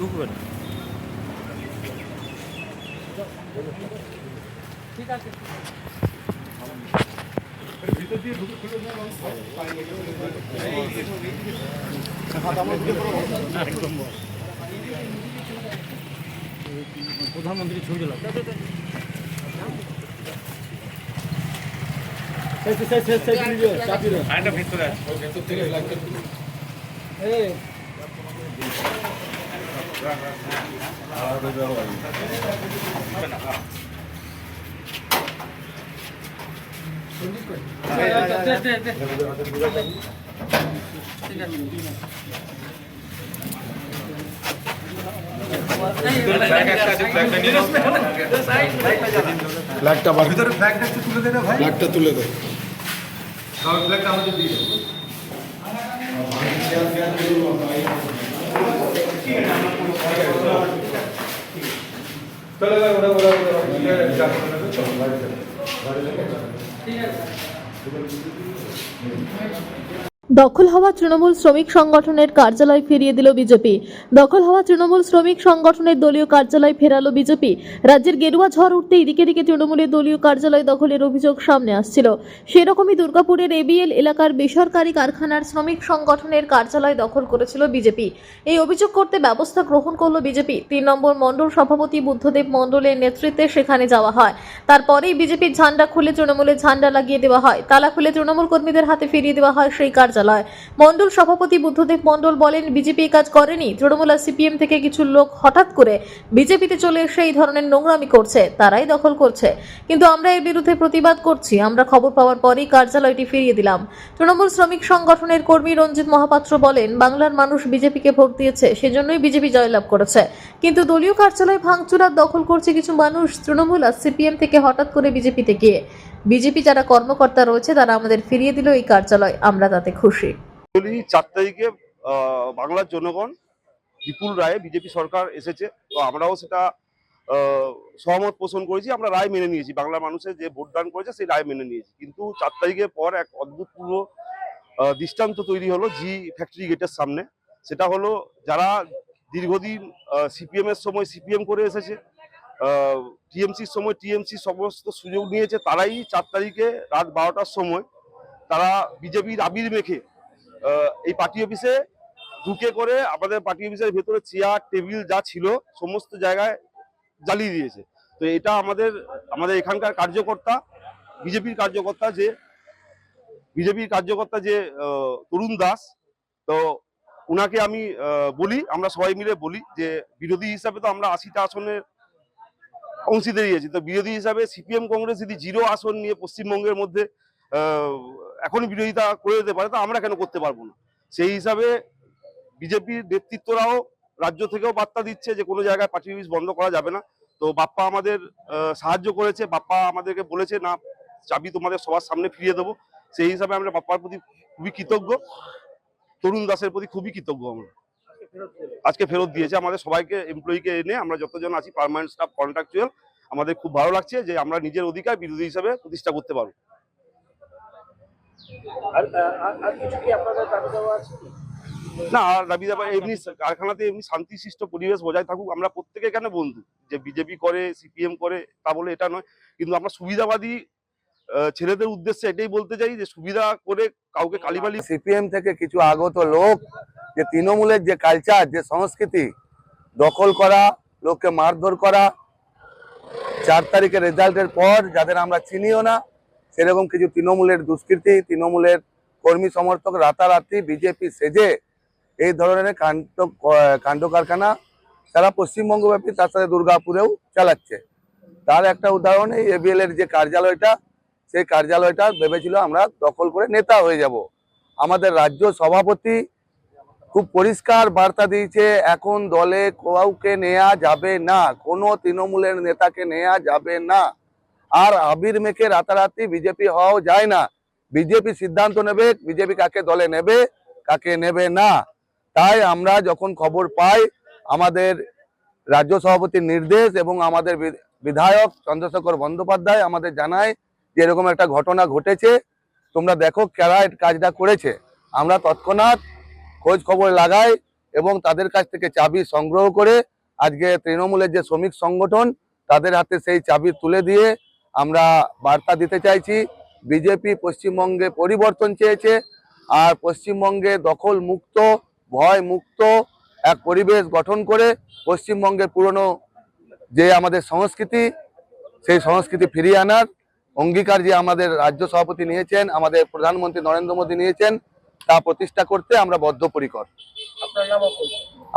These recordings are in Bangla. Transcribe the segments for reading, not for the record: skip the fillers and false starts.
ঢুকবে না। ঠিক আছে, একদম প্রধানমন্ত্রী ছবি দিলাম। ভিতরে ফ্ল্যাগটা ভিতরে ফ্ল্যাগটা একটু তুলে দে না ভাই, ফ্ল্যাগটা তুলে দে। ফ্ল্যাগটা আমাদের দিয়ে দাও। চলে ওরা ঠিক আছে। দখল হওয়া তৃণমূল শ্রমিক সংগঠনের কার্যালয় ফিরিয়ে দিল বিজেপি। দখল হওয়া তৃণমূল শ্রমিক সংগঠনের দলীয় কার্যালয় ফেরালো বিজেপি। রাজ্যের গেরুয়া ঝড় উঠতে এদিকে তৃণমূলের দলীয় কার্যালয় দখলের অভিযোগ সামনে আসছিল। সেরকমই দুর্গাপুরের এবিএল এলাকার বেসরকারি কারখানার শ্রমিক সংগঠনের কার্যালয় দখল করেছিল বিজেপি। এই অভিযোগ করতে ব্যবস্থা গ্রহণ করল বিজেপি। 3 নম্বর মণ্ডল সভাপতি বুদ্ধদেব মণ্ডলের নেতৃত্বে সেখানে যাওয়া হয়। তারপরেই বিজেপির ঝান্ডা খুলে তৃণমূলের ঝান্ডা লাগিয়ে দেওয়া হয়। তালা খুলে তৃণমূল কর্মীদের হাতে ফিরিয়ে দেওয়া হয় সেই কার্যালয়। মণ্ডল সভাপতি বুদ্ধদেব মণ্ডল বলেন, বিজেপি কাজ করেনি। তৃণমূল আর সিপিএম থেকে কিছু লোক হঠাৎ করে বিজেপিতে চলে এসে এই ধরনের নোংরামি করছে, তারাই দখল করছে। কিন্তু আমরা এর বিরুদ্ধে প্রতিবাদ করছি। আমরা খবর পাওয়ার পরই কার্যালয়টি ফিরিয়ে দিলাম। তৃণমূল শ্রমিক সংগঠনের কর্মী রঞ্জিত মহাপাত্র বলেন, বাংলার মানুষ বিজেপিকে ভোট দিয়েছে, সেজন্যই বিজেপি জয়লাভ করেছে। কিন্তু দলীয় কার্যালয় ভাঙচুর আর দখল করছে কিছু মানুষ তৃণমূল আর সিপিএম থেকে হঠাৎ করে বিজেপিতে গিয়ে। বিজেপি যারা কর্মকর্তা রয়েছে তারা আমাদের ফিরিয়ে দিল এই কার্যালয়, আমরা তাতে খুশি। 4 তারিখে বাংলার জনগণ বিপুল রায়ে বিজেপি সরকার এসেছে, তো আমরাও সেটা সহমত পোষণ করেছি। আমরা রায় মেনে নিয়েছি, বাংলার মানুষের যে ভোটদান করেছে সেই রায় মেনে নিয়েছি। কিন্তু 4 তারিখের পর এক অদ্ভুতপূর্ব দৃষ্টান্ত তৈরি হলো জি ফ্যাক্টরি গেটের সামনে। সেটা হলো যারা দীর্ঘদিন সিপিএম এর সময় সিপিএম করে এসেছে, টিএমসির সময় টিএমসি সমস্ত সুযোগ নিয়েছে, তারাই 4 তারিখে রাত 12টার সময় তারা বিজেপির আবির মেখে এই পার্টি অফিসে ঢুকে করে আমাদের পার্টি অফিসের ভেতরে চেয়ার টেবিল যা ছিল সমস্ত জায়গায় জ্বালিয়ে দিয়েছে। তো এটা আমাদের এখানকার কার্যকর্তা বিজেপির কার্যকর্তা যে তরুণ দাস, তো উনাকে আমি বলি, আমরা সবাই মিলে বলি যে বিরোধী হিসাবে তো আমরা 80টা আসনের অংশীদারি আছি, তো বিরোধী হিসাবে সিপিএম কংগ্রেস যদি 0 আসন নিয়ে পশ্চিমবঙ্গের মধ্যে এখন বিরোধিতা করে দিতে পারে, তো আমরা কেন করতে পারবো না। সেই হিসাবে বিজেপির নেতৃত্বরাও রাজ্য থেকেও বার্তা দিচ্ছে যে কোনো জায়গায় পার্টি অফিস বন্ধ করা যাবে না। তো বাপ্পা আমাদের সাহায্য করেছে, বাপ্পা আমাদেরকে বলেছে না চাবি তোমাদের সবার সামনে ফিরিয়ে দেবো। সেই হিসাবে আমরা বাপ্পার প্রতি খুবই কৃতজ্ঞ, তরুণ দাসের প্রতি খুবই কৃতজ্ঞ। আমরা আজকে ফেরত দিয়েছে আমাদের সবাইকে, এমপ্লয়িকে এনে আমরা যতজন আছি পার্মানেন্ট স্টাফ কন্ট্রাকচুয়াল, আমাদের খুব ভালো লাগছে যে আমরা নিজের অধিকার বিরোধী হিসাবে প্রতিষ্ঠা করতে পারবো। না, দাবি দাবা এমনি কারখানাতে এমনি শান্তিশিষ্ট পরিবেশ বজায় থাকুক। আমরা প্রত্যেকে এখানে বন্ধু, যে বিজেপি করে সিপিএম করে তা বলে এটা নয়, কিন্তু আমরা সুবিধাবাদী ছেলেদের উদ্দেশ্যে এটাই বলতে চাই যে সুবিধা করে কাউকে কালিবালি। সিপিএম থেকে কিছু আগত লোক যে তৃণমূলের যে কালচার, যে সংস্কৃতি, দখল করা, লোককে মারধর করা, 4 তারিখের রেজাল্টের পর যাদের আমরা চিনিও না সেরকম কিছু তৃণমূলের দুষ্কৃতী, তৃণমূলের কর্মী সমর্থক রাতারাতি বিজেপি সেজে এই ধরনের কাণ্ড কারখানা সারা পশ্চিমবঙ্গব্যাপী, তার সাথে দুর্গাপুরেও চালাচ্ছে। তার একটা উদাহরণ এই এবিএল এর যে কার্যালয়টা, সেই কার্যালয়টা ভেবেছিল আমরা দখল করে নেতা হয়ে যাব। আমাদের রাজ্য সভাপতি খুব পরিষ্কার বার্তা দিয়েছে, এখন দলে কাউকে নেওয়া যাবে না, কোনো তৃণমূলের নেতাকে নেওয়া যাবে না। আর আবির মেখে রাতারাতি বিজেপি হওয়াও যায় না। বিজেপি সিদ্ধান্ত নেবে বিজেপি কাকে দলে নেবে, কাকে নেবে না। তাই আমরা যখন খবর পাই, আমাদের রাজ্য সভাপতির নির্দেশ এবং আমাদের বিধায়ক চন্দ্রশেখর বন্দ্যোপাধ্যায় আমাদের জানায় যে এরকম একটা ঘটনা ঘটেছে, তোমরা দেখো কারা কাজটা করেছে। আমরা তৎক্ষণাৎ খোঁজ খবর লাগাই, এবং তাদের কাছ থেকে চাবি সংগ্রহ করে আজকে তৃণমূলের যে শ্রমিক সংগঠন তাদের হাতে সেই চাবি তুলে দিয়ে আমরা বার্তা দিতে চাইছি, বিজেপি পশ্চিমবঙ্গে পরিবর্তন চেয়েছে, আর পশ্চিমবঙ্গে দখল মুক্ত, ভয় মুক্ত এক পরিবেশ গঠন করে পশ্চিমবঙ্গের পুরনো যে আমাদের সংস্কৃতি, সেই সংস্কৃতি ফিরিয়ে আনার অঙ্গীকার যে আমাদের রাজ্য সভাপতি নিয়েছেন, আমাদের প্রধানমন্ত্রী নরেন্দ্র মোদী নিয়েছেন, তা প্রতিষ্ঠা করতে আমরা বদ্ধপরিকর।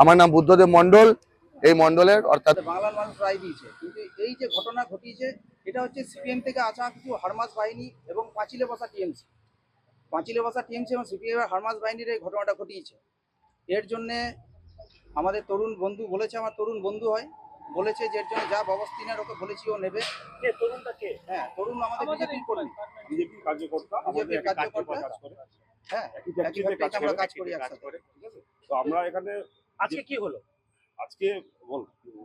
আমার নাম বুদ্ধদেব মণ্ডল, এই মণ্ডলের অর্থাৎ বাংলার মানুষ রায় দিয়েছে, কিন্তু এই যে ঘটনা ঘটিয়েছে এটা হচ্ছে সিপিএম থেকে আসা কিছু হারমাস বাহিনী এবং পাঁচিলে বসা টিএমসি এবং সিপিএম এর হারমাস বাহিনীর এই ঘটনাটা ঘটিয়েছে। এর জন্যে আমাদের তরুণ বন্ধু বলেছে, আমার তরুণ বন্ধু হয়, বলেছে যে এর জন্য যা ব্যবস্থা নেওয়ার ওকে বলেছি ও নেবে। তরুণটা কে? হ্যাঁ, তরুণ আমাদের বিজেপির কর্মী, বিজেপির কার্যকর্তা। হ্যাঁ, একই ফ্যাক্টরিতে আমরা কাজ করি একসাথে। তো আমরা এখানে আজকে কি হলো?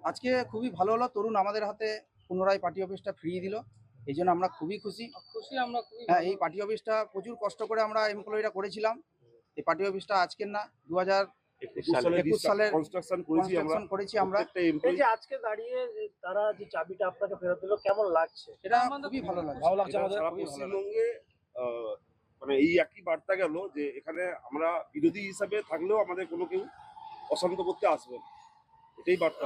আজকে খুবই ভালো হলো, তরুণ আমাদের হাতে পুনরায় পার্টি অফিসটা ফিরিয়ে দিল, এই জন্য আমরা খুবই খুশি। হ্যাঁ, এই পার্টি অফিসটা প্রচুর কষ্ট করে আমরা এমপ্লয়িরা করেছিলাম। এই পার্টি অফিসটা আজকের না, 2021 সালের কনস্ট্রাকশন করেছি আমরা। এই যে আজকে দাঁড়িয়ে তারা যে চাবিটা আপনাকে ফেরত দিল, কেমন লাগছে? এটা খুবই ভালো লাগছে আমাদের। পশ্চিমবঙ্গে মানে এই একই বার্তা গেল যে এখানে আমরা বিরোধী হিসাবে থাকলেও আমাদের কোনো কেউ অশান্ত করতে আসবে না, এটাই বার্তা।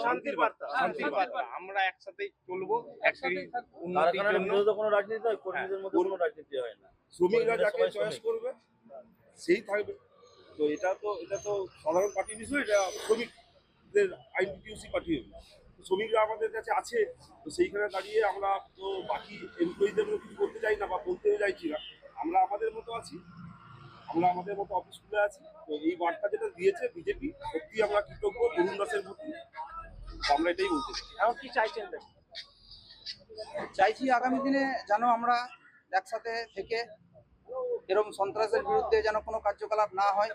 শান্তির বার্তা, শান্তির বার্তা। আমরা একসাথেই চলবো, একসাথে উন্নতির জন্য। কোনো রাজনীতি হয়, কর্মীদের মধ্যে কোনো রাজনীতি হয় না। শ্রমিকরা যাকে চয়েস করবে সেই থাকবে। তো এটা তো সাধারণ পার্টির বিষয়, এটা শ্রমিকদের আইনটিউসি পার্টি হবে। শ্রমিকরা আমাদের কাছে আছে, তো সেইখানে দাঁড়িয়ে আমরা তো বাকি এমপ্লয়িদের মতো কিছু করতে চাই না বা বলতে চাইছি না। আমরা আমাদের মতো আছি, আমরা আমাদের মতো অফিস খুলে আছি। তো এই বার্তা যেটা দিয়েছে বিজেপি, সত্যি আমরা কৃতজ্ঞ তরুণ দাসের প্রতি। আমরা এটাই বলতে চাই। এখন কি চাইছেন? চাইছি আগামী দিনে যেন আমরা একসাথে থেকে এরকম সন্ত্রাসের বিরুদ্ধে যেন কোনো কার্যকলাপ না হয়।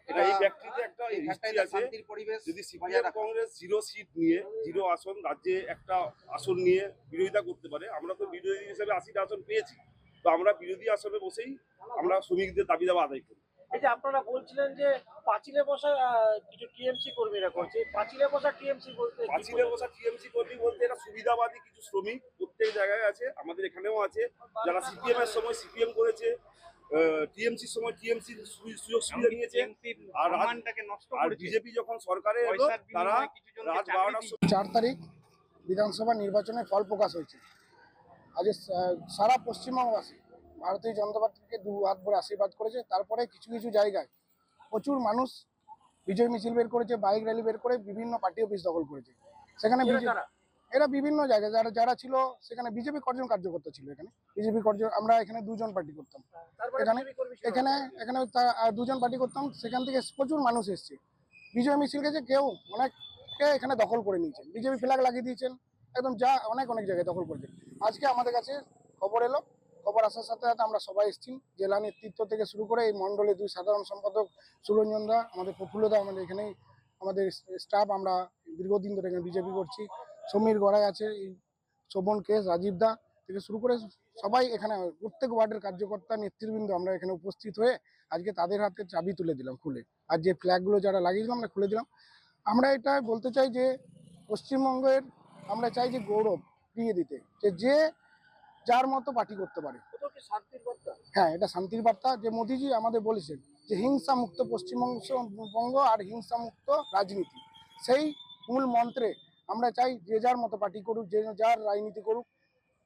এটা এই ফ্যাক্টরিতে একটা হিস্ট্রি আছে, শান্তির পরিবেশ। যদি সিপিএম কংগ্রেস 0 সিট নিয়ে 0 আসন রাজ্যে একটা আসন নিয়ে বিরোধিতা করতে পারে, আমরা তো বিরোধী হিসেবে 80টা আসন পেয়েছি। তো আমরা বিরোধী আসনে বসেই আমরা শ্রমিকদের দাবি দাবা আদায় করি। এই যে আপনারা বলছিলেন যে পাঁচিলে বসা কিছু টিএমসি কর্মীরা করছে, পাঁচিলে বসা টিএমসি বলতে কর্মী বলতে এটা সুবিধাবাদী কিছু শ্রমিক প্রত্যেক জায়গায় আছে, আমাদের এখানেও আছে, যারা সিপিএম এর সময় সিপিএম করেছে, টিএমসির সময় টিএমসি সুযোগ সুবিধা নিয়েছে, আর বিজেপি যখন সরকারে এলো তারা রাত 12টার সময় 4 তারিখ বিধানসভা নির্বাচনের ফল প্রকাশ হয়েছে। আজ সারা পশ্চিমবঙ্গবাসী ভারতীয় জনতা পার্টিকে 2 হাত ভরে আশীর্বাদ করেছে। তারপরে কিছু কিছু জায়গায় প্রচুর মানুষ বিজয় মিছিল বের করেছে, বাইক র্যালি বের করে বিভিন্ন পার্টি অফিস দখল করেছে। সেখানে এরা বিভিন্ন জায়গায় যারা ছিল সেখানে বিজেপি কর্জন কার্যকর্তা ছিল। এখানে বিজেপি কর্জন, আমরা এখানে 2 জন পার্টি করতাম, এখানে 2 জন পার্টি করতাম। সেখান থেকে প্রচুর মানুষ এসছে, বিজয় মিছিল গেছে, কেউ অনেককে এখানে দখল করে নিয়েছেন, বিজেপি ফ্ল্যাগ লাগিয়ে দিয়েছেন, একদম যা অনেক জায়গায় দখল করেছেন। আজকে আমাদের কাছে খবর এলো, খবর আসার সাথে সাথে আমরা সবাই এসেছি, জেলা নেতৃত্ব থেকে শুরু করে এই মণ্ডলের 2 সাধারণ সম্পাদক সুরঞ্জন দা, আমাদের প্রফুল্লদা, আমাদের এখানেই আমাদের স্টাফ, আমরা দীর্ঘদিন ধরে এখানে বিজেপি করছি। সমীর গড়াই আছে, এই শোভন কেস, রাজীব দা থেকে শুরু করে সবাই এখানে প্রত্যেক ওয়ার্ডের কার্যকর্তা নেতৃবৃন্দ আমরা এখানে উপস্থিত হয়ে আজকে তাদের হাতে চাবি তুলে দিলাম খুলে। আর যে ফ্ল্যাগগুলো যারা লাগিয়েছিলাম আমরা খুলে দিলাম। আমরা এটা বলতে চাই যে পশ্চিমবঙ্গের আমরা চাই যে গৌরব ফিরিয়ে দিতে, যে যার মতো পার্টি করতে পারে। হ্যাঁ, এটা শান্তির বার্তা, যে মোদিজি আমাদের বলেছেন যে হিংসা মুক্ত পশ্চিমবঙ্গ আর হিংসা মুক্ত রাজনীতি, সেই মূল মন্ত্রে আমরা চাই যে যার মতো পার্টি করুক, যে যার রাজনীতি করুক।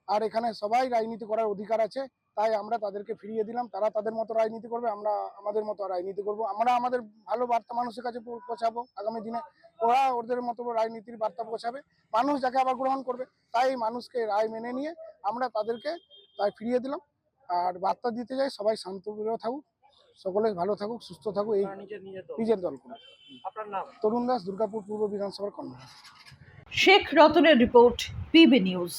আর এখানে সবাই রাজনীতি করার অধিকার আছে, তাই আমরা তাদেরকে ফিরিয়ে দিলাম। তারা তাদের মতো রাজনীতি করবে, আমরা আমাদের মতো রাজনীতি করব। আমরা আমাদের ভালো বার্তা মানুষের কাছে পৌঁছাবো আগামী দিনে, ওরা ওদের মতো রাজনীতির বার্তা পৌঁছাবে, মানুষ যাকে আবার গ্রহণ করবে। তাই মানুষকে রায় মেনে নিয়ে আমরা তাদেরকে তাই ফিরিয়ে দিলাম। আর বার্তা দিতে যাই সবাই শান্তপ্রিয় থাকুক, সকলে ভালো থাকুক, সুস্থ থাকুক, এই নিজের দল করে। আপনার নাম? তরুণ দাস, দুর্গাপুর পূর্ব বিধানসভার কর্মী। শেখ রতনের রিপোর্ট, পিবি নিউজ।